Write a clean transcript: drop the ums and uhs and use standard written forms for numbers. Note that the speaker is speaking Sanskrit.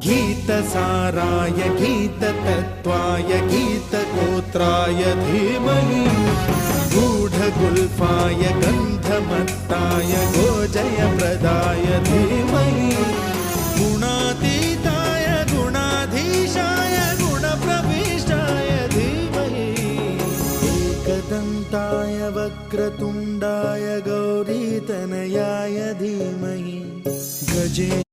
गीतसाराय गीततत्त्वाय गीतगोत्राय धीमहि गूढगुल्फाय गन्धमत्ताय गोजयप्रदाय धीमहि गुणातीताय गुणाधीशाय गुणप्रविष्टाय धीमहि एकदन्ताय वक्रतुण्डाय गौरीतनयाय धीमहि गजे